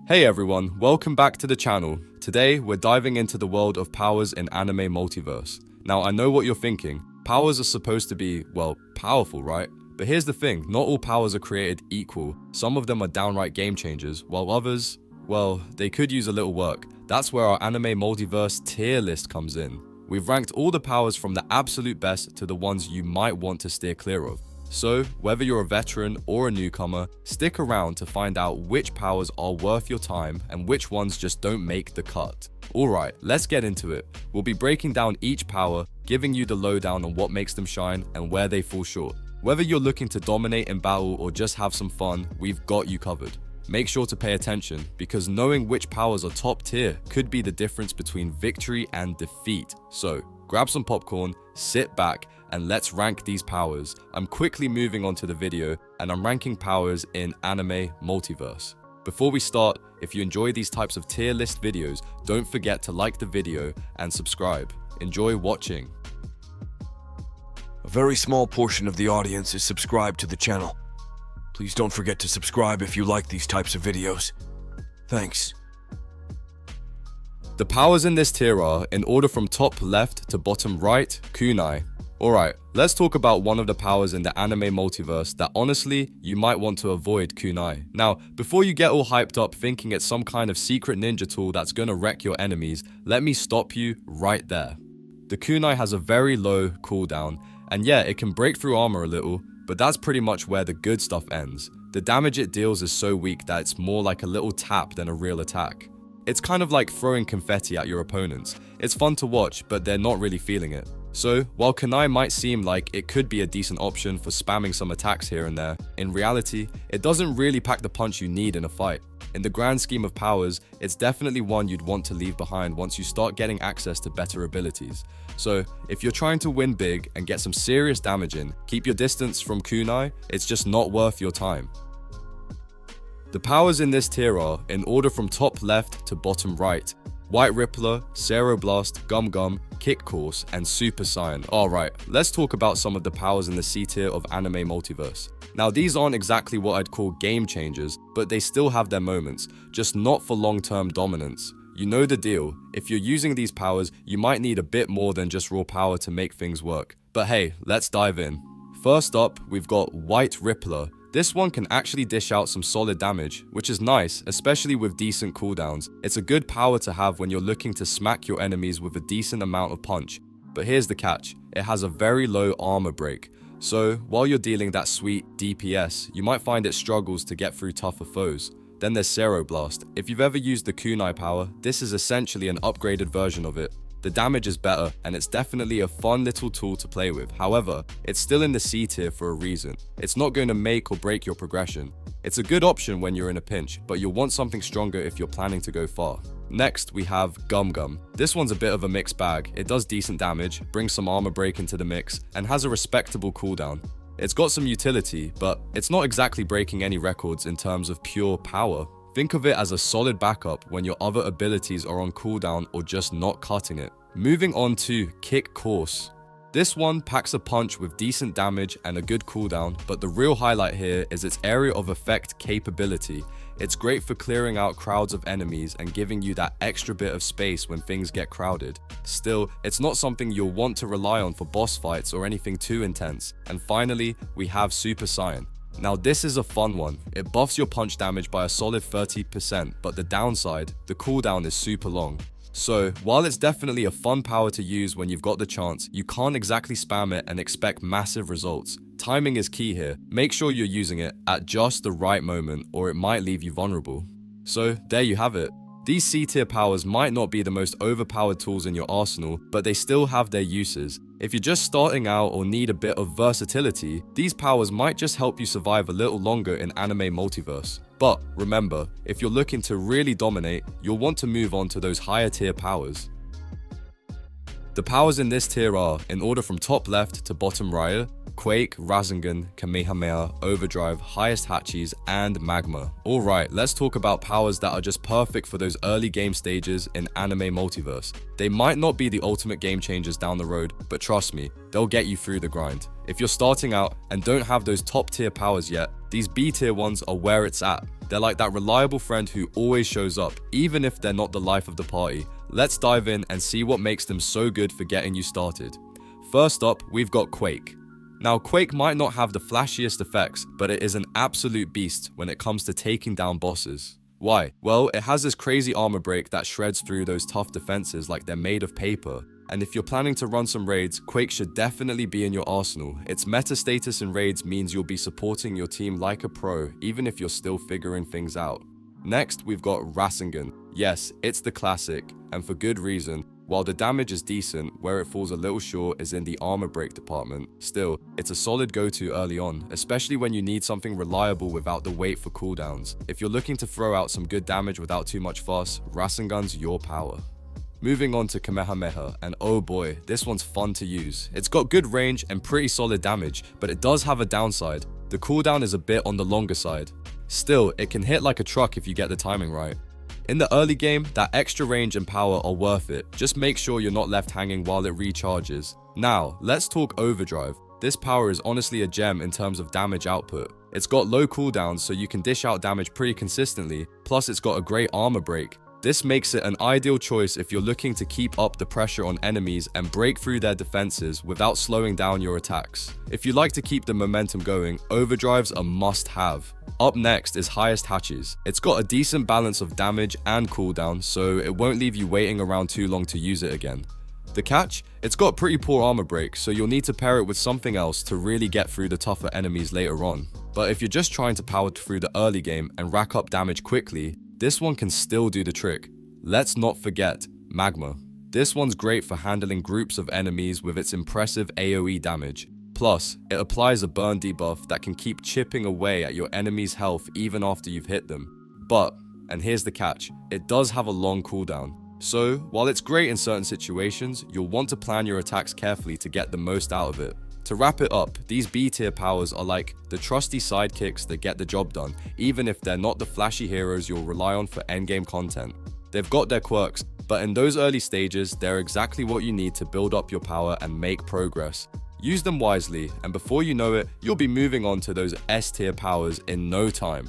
Hey everyone, welcome back to the channel. Today, we're diving into the world of powers in Anime Multiverse. Now, I know what you're thinking. Powers are supposed to be, well, powerful, right? But here's the thing, not all powers are created equal. Some of them are downright game changers, while others, well, they could use a little work. That's where our Anime Multiverse tier list comes in. We've ranked all the powers from the absolute best to the ones you might want to steer clear of. So, whether you're a veteran or a newcomer, stick around to find out which powers are worth your time and which ones just don't make the cut. Alright, let's get into it. We'll be breaking down each power, giving you the lowdown on what makes them shine and where they fall short. Whether you're looking to dominate in battle or just have some fun, we've got you covered. Make sure to pay attention, because knowing which powers are top tier could be the difference between victory and defeat. So, grab some popcorn, sit back, and let's rank these powers. I'm quickly moving on to the video, and I'm ranking powers in Anime Multiverse. Before we start, if you enjoy these types of tier list videos, don't forget to like the video and subscribe. Enjoy watching. A very small portion of the audience is subscribed to the channel. Please don't forget to subscribe if you like these types of videos. Thanks. The powers in this tier are, in order from top left to bottom right, Kunai. Alright, let's talk about one of the powers in the Anime Multiverse that honestly, you might want to avoid Kunai. Now, before you get all hyped up thinking it's some kind of secret ninja tool that's gonna wreck your enemies, let me stop you right there. The Kunai has a very low cooldown, and yeah, it can break through armor a little, but that's pretty much where the good stuff ends. The damage it deals is so weak that it's more like a little tap than a real attack. It's kind of like throwing confetti at your opponents. It's fun to watch, but they're not really feeling it. So, while Kunai might seem like it could be a decent option for spamming some attacks here and there, in reality, it doesn't really pack the punch you need in a fight. In the grand scheme of powers, it's definitely one you'd want to leave behind once you start getting access to better abilities. So, if you're trying to win big and get some serious damage in, keep your distance from Kunai, it's just not worth your time. The powers in this tier are, in order from top left to bottom right, White Rippler, Ceroblast, Gum Gum, Kick Course, and Super Saiyan. Alright, let's talk about some of the powers in the C tier of Anime Multiverse. Now, these aren't exactly what I'd call game changers, but they still have their moments, just not for long-term dominance. You know the deal, if you're using these powers, you might need a bit more than just raw power to make things work. But hey, let's dive in. First up, we've got White Rippler. This one can actually dish out some solid damage, which is nice, especially with decent cooldowns. It's a good power to have when you're looking to smack your enemies with a decent amount of punch. But here's the catch, it has a very low armor break. So, while you're dealing that sweet DPS, you might find it struggles to get through tougher foes. Then there's Ceroblast. If you've ever used the Kunai power, this is essentially an upgraded version of it. The damage is better, and it's definitely a fun little tool to play with. However, it's still in the C tier for a reason. It's not going to make or break your progression. It's a good option when you're in a pinch, but you'll want something stronger if you're planning to go far. Next, we have Gum Gum. This one's a bit of a mixed bag. It does decent damage, brings some armor break into the mix, and has a respectable cooldown. It's got some utility, but it's not exactly breaking any records in terms of pure power. Think of it as a solid backup when your other abilities are on cooldown or just not cutting it. Moving on to Kick Course. This one packs a punch with decent damage and a good cooldown, but the real highlight here is its area of effect capability. It's great for clearing out crowds of enemies and giving you that extra bit of space when things get crowded. Still, it's not something you'll want to rely on for boss fights or anything too intense. And finally, we have Super Saiyan. Now this is a fun one. It buffs your punch damage by a solid 30%, but the downside, the cooldown is super long. So, while it's definitely a fun power to use when you've got the chance, you can't exactly spam it and expect massive results. Timing is key here. Make sure you're using it at just the right moment or it might leave you vulnerable. So, there you have it. These C-tier powers might not be the most overpowered tools in your arsenal, but they still have their uses. If you're just starting out or need a bit of versatility, these powers might just help you survive a little longer in Anime Multiverse. But remember, if you're looking to really dominate, you'll want to move on to those higher tier powers. The powers in this tier are, in order from top left to bottom right, Quake, Rasengan, Kamehameha, Overdrive, Highest Hachis, and Magma. Alright, let's talk about powers that are just perfect for those early game stages in Anime Multiverse. They might not be the ultimate game changers down the road, but trust me, they'll get you through the grind. If you're starting out and don't have those top tier powers yet, these B tier ones are where it's at. They're like that reliable friend who always shows up, even if they're not the life of the party. Let's dive in and see what makes them so good for getting you started. First up, we've got Quake. Now, Quake might not have the flashiest effects, but it is an absolute beast when it comes to taking down bosses. Why? Well, it has this crazy armor break that shreds through those tough defenses like they're made of paper. And if you're planning to run some raids, Quake should definitely be in your arsenal. Its meta status in raids means you'll be supporting your team like a pro, even if you're still figuring things out. Next, we've got Rasengan. Yes, it's the classic, and for good reason. While the damage is decent, where it falls a little short is in the armor break department. Still, it's a solid go-to early on, especially when you need something reliable without the wait for cooldowns. If you're looking to throw out some good damage without too much fuss, Rasengan's your power. Moving on to Kamehameha, and oh boy, this one's fun to use. It's got good range and pretty solid damage, but it does have a downside. The cooldown is a bit on the longer side. Still, it can hit like a truck if you get the timing right. In the early game, that extra range and power are worth it. Just make sure you're not left hanging while it recharges. Now, let's talk Overdrive. This power is honestly a gem in terms of damage output. It's got low cooldowns so you can dish out damage pretty consistently, plus it's got a great armor break. This makes it an ideal choice if you're looking to keep up the pressure on enemies and break through their defenses without slowing down your attacks. If you like to keep the momentum going, Overdrive's a must-have. Up next is Highest Hachis. It's got a decent balance of damage and cooldown, so it won't leave you waiting around too long to use it again. The catch? It's got pretty poor armor break, so you'll need to pair it with something else to really get through the tougher enemies later on. But if you're just trying to power through the early game and rack up damage quickly, this one can still do the trick. Let's not forget Magma. This one's great for handling groups of enemies with its impressive AoE damage. Plus, it applies a burn debuff that can keep chipping away at your enemy's health even after you've hit them. But, and here's the catch, it does have a long cooldown. So, while it's great in certain situations, you'll want to plan your attacks carefully to get the most out of it. To wrap it up, these B tier powers are like the trusty sidekicks that get the job done, even if they're not the flashy heroes you'll rely on for endgame content. They've got their quirks, but in those early stages, they're exactly what you need to build up your power and make progress. Use them wisely, and before you know it, you'll be moving on to those S tier powers in no time.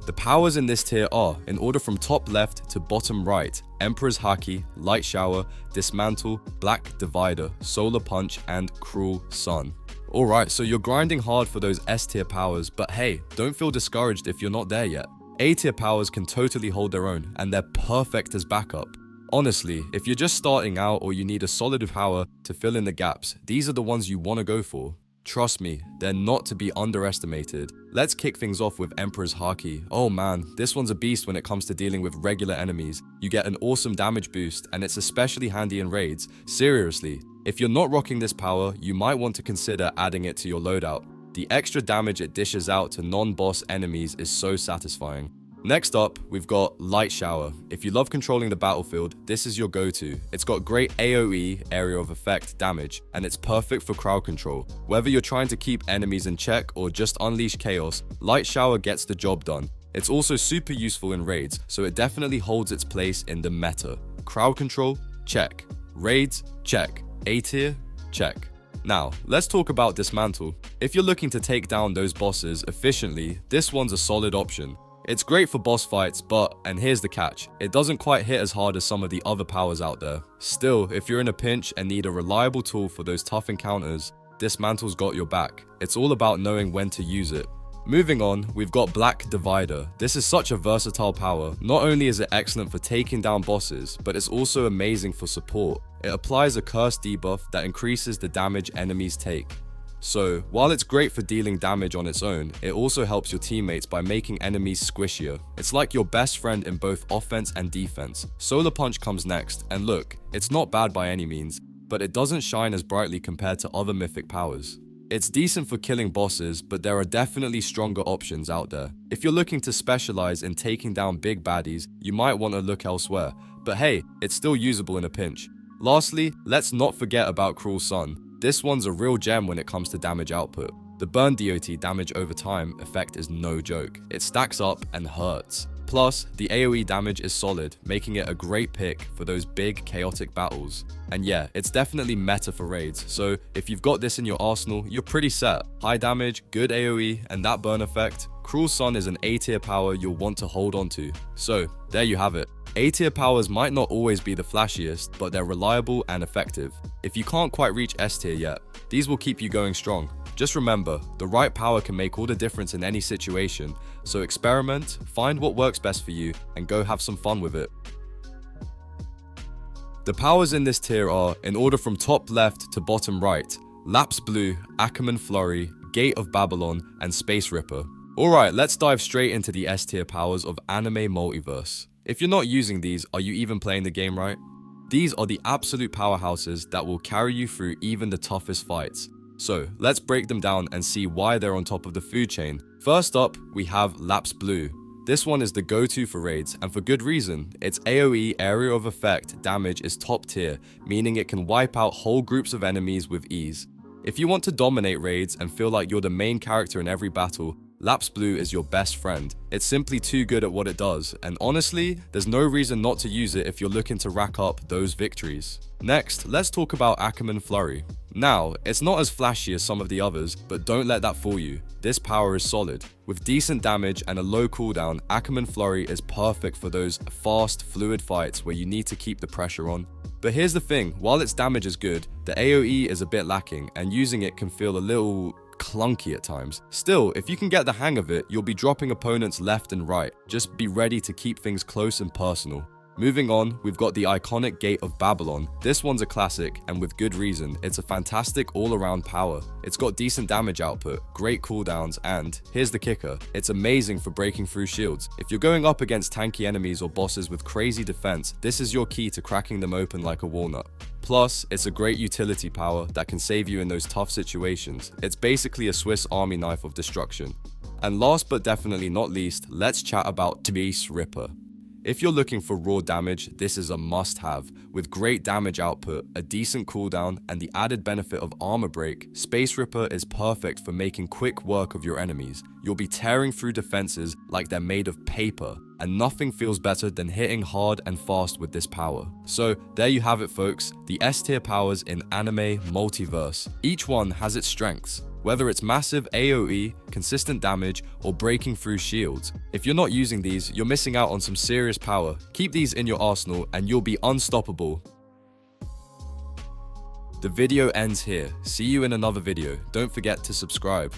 The powers in this tier are, in order from top left to bottom right, Emperor's Haki, Light Shower, Dismantle, Black Divider, Solar Punch, and Cruel Sun. Alright, so you're grinding hard for those S tier powers, but hey, don't feel discouraged if you're not there yet. A tier powers can totally hold their own, and they're perfect as backup. Honestly, if you're just starting out or you need a solid power to fill in the gaps, these are the ones you want to go for. Trust me, they're not to be underestimated. Let's kick things off with Emperor's Haki. Oh man, this one's a beast when it comes to dealing with regular enemies. You get an awesome damage boost, and it's especially handy in raids. Seriously, if you're not rocking this power, you might want to consider adding it to your loadout. The extra damage it dishes out to non-boss enemies is so satisfying. Next up, we've got Light Shower. If you love controlling the battlefield, this is your go-to. It's got great AoE, area of effect, damage, and it's perfect for crowd control. Whether you're trying to keep enemies in check or just unleash chaos, Light Shower gets the job done. It's also super useful in raids, so it definitely holds its place in the meta. Crowd control? Check. Raids? Check. A tier? Check. Now, let's talk about Dismantle. If you're looking to take down those bosses efficiently, this one's a solid option. It's great for boss fights, but, and here's the catch, it doesn't quite hit as hard as some of the other powers out there. Still, if you're in a pinch and need a reliable tool for those tough encounters, Dismantle's got your back. It's all about knowing when to use it. Moving on, we've got Black Divider. This is such a versatile power. Not only is it excellent for taking down bosses, but it's also amazing for support. It applies a curse debuff that increases the damage enemies take. So, while it's great for dealing damage on its own, it also helps your teammates by making enemies squishier. It's like your best friend in both offense and defense. Solar Punch comes next, and look, it's not bad by any means, but it doesn't shine as brightly compared to other mythic powers. It's decent for killing bosses, but there are definitely stronger options out there. If you're looking to specialize in taking down big baddies, you might want to look elsewhere, but hey, it's still usable in a pinch. Lastly, let's not forget about Cruel Sun. This one's a real gem when it comes to damage output. The burn DOT damage over time effect is no joke. It stacks up and hurts. Plus, the AoE damage is solid, making it a great pick for those big chaotic battles. And yeah, it's definitely meta for raids, so if you've got this in your arsenal, you're pretty set. High damage, good AoE, and that burn effect, Cruel Sun is an A tier power you'll want to hold on to. So, there you have it. A tier powers might not always be the flashiest, but they're reliable and effective. If you can't quite reach S tier yet, these will keep you going strong. Just remember, the right power can make all the difference in any situation, so experiment, find what works best for you, and go have some fun with it. The powers in this tier are, in order from top left to bottom right, Lapse Blue, Ackerman Flurry, Gate of Babylon, and Space Ripper. Alright, let's dive straight into the S tier powers of Anime Multiverse. If you're not using these, are you even playing the game right? These are the absolute powerhouses that will carry you through even the toughest fights. So, let's break them down and see why they're on top of the food chain. First up, we have Lapse Blue. This one is the go-to for raids, and for good reason. Its AoE area of effect damage is top tier, meaning it can wipe out whole groups of enemies with ease. If you want to dominate raids and feel like you're the main character in every battle, Lapse Blue is your best friend. It's simply too good at what it does, and honestly, there's no reason not to use it if you're looking to rack up those victories. Next, let's talk about Ackerman Flurry. Now, it's not as flashy as some of the others, but don't let that fool you. This power is solid. With decent damage and a low cooldown, Ackerman Flurry is perfect for those fast, fluid fights where you need to keep the pressure on. But here's the thing, while its damage is good, the AoE is a bit lacking, and using it can feel a little clunky at times. Still, if you can get the hang of it, you'll be dropping opponents left and right. Just be ready to keep things close and personal. Moving on, we've got the iconic Gate of Babylon. This one's a classic, and with good reason. It's a fantastic all-around power. It's got decent damage output, great cooldowns, and here's the kicker, it's amazing for breaking through shields. If you're going up against tanky enemies or bosses with crazy defense, this is your key to cracking them open like a walnut. Plus, it's a great utility power that can save you in those tough situations. It's basically a Swiss Army knife of destruction. And last but definitely not least, let's chat about Space Ripper. If you're looking for raw damage, this is a must-have. With great damage output, a decent cooldown, and the added benefit of armor break, Space Ripper is perfect for making quick work of your enemies. You'll be tearing through defenses like they're made of paper, and nothing feels better than hitting hard and fast with this power. So there you have it folks, the S tier powers in Anime Multiverse. Each one has its strengths. Whether it's massive AoE, consistent damage, or breaking through shields. If you're not using these, you're missing out on some serious power. Keep these in your arsenal and you'll be unstoppable. The video ends here. See you in another video. Don't forget to subscribe.